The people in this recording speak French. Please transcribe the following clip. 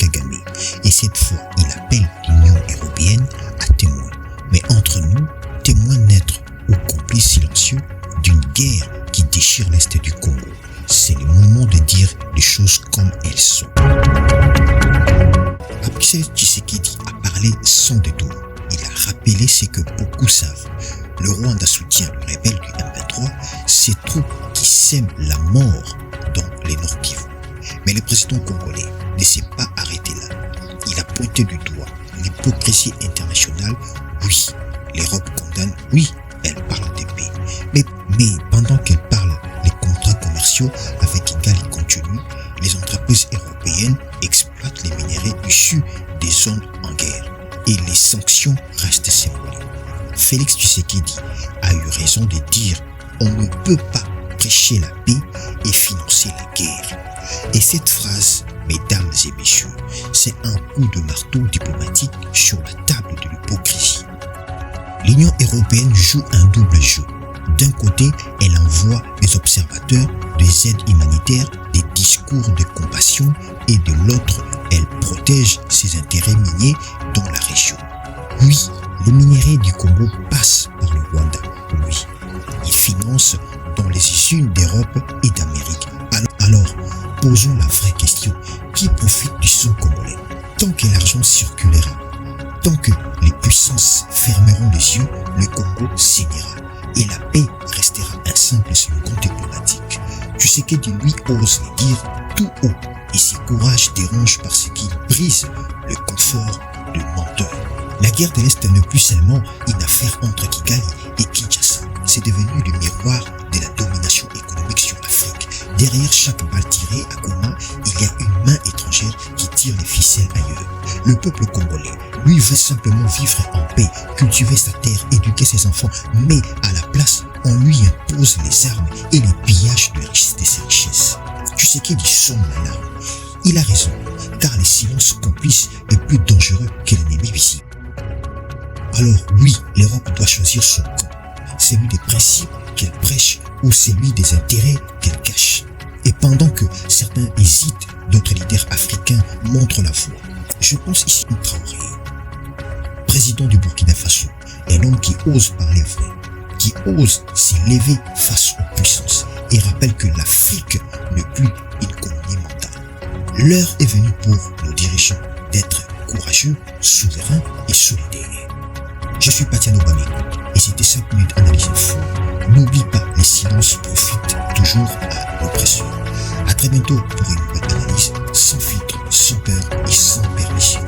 Kagame. Et cette fois, il appelle l'Union européenne à témoin. Mais entre nous, témoin naître ou complice silencieux d'une guerre qui déchire l'Est du Congo. C'est le moment de dire les choses comme elles sont. Félix Tshisekedi a parlé sans détour. Il a rappelé ce que beaucoup savent. Le Rwanda soutient le rebelle du M23, ces troupes qui sèment la mort dans les Nord Kivu. Mais le président congolais ne s'est pas arrêté là. Il a pointé du doigt l'hypocrisie internationale. Oui, l'Europe condamne, oui, elle parle de paix. Mais pendant qu'elle parle les contrats commerciaux avec égal contenu, les entreprises européennes exploitent les minéraux issus des zones en guerre et les sanctions restent symboliques. Félix Tshisekedi a eu raison de dire on ne peut pas prêcher la paix et financer la guerre. Et cette phrase, mesdames et messieurs, c'est un coup de marteau diplomatique sur la table de l'hypocrisie. L'Union européenne joue un double jeu. D'un côté, elle envoie des observateurs, des aides humanitaires, des discours de compassion et de l'autre, elle protège ses intérêts miniers dans la région. Oui, les minéraux du Congo passent par le Rwanda. Oui, ils financent dans les usines d'Europe et d'Amérique. Alors, posons la vraie question. Qui profite du sang congolais? Tant que l'argent circulera, tant que les puissances fermeront les yeux, le Congo saignera. Et la paix restera un simple slogan diplomatique. Tshisekedi lui ose le dire tout haut et ses courages dérangent parce qu'il brise le confort de menteur. La guerre de l'Est n'est plus seulement une affaire entre Kigali et Kinshasa. C'est devenu le miroir de la domination économique sur l'Afrique. Derrière chaque balle tirée à Goma, il y a une main étrangère qui tire les ficelles ailleurs. Le peuple congolais, lui, veut simplement vivre en paix, cultiver sa terre, éduquer ses enfants, mais à la place, on lui impose les armes et les pillages de ses richesses. Tshisekedi sonne l'alarme. Il a raison, car le silence complice est plus dangereux que l'ennemi visible. Alors oui, l'Europe doit choisir son camp, celui des principes qu'elle prêche ou celui des intérêts qu'elle cache. Et pendant que certains hésitent, d'autres leaders africains montrent la voie. Je pense ici à Traoré, président du Burkina Faso, un homme qui ose parler vrai, qui ose s'élever face aux puissances et rappelle que l'Afrique n'est plus une colonie mentale. L'heure est venue pour nos dirigeants d'être courageux, souverains et solidaires. Je suis Patiano Bamiko et c'était 5 minutes analyse info. N'oublie pas, les silences profitent toujours à l'oppresseur. A très bientôt pour une nouvelle analyse sans filtre, sans peur et sans permission.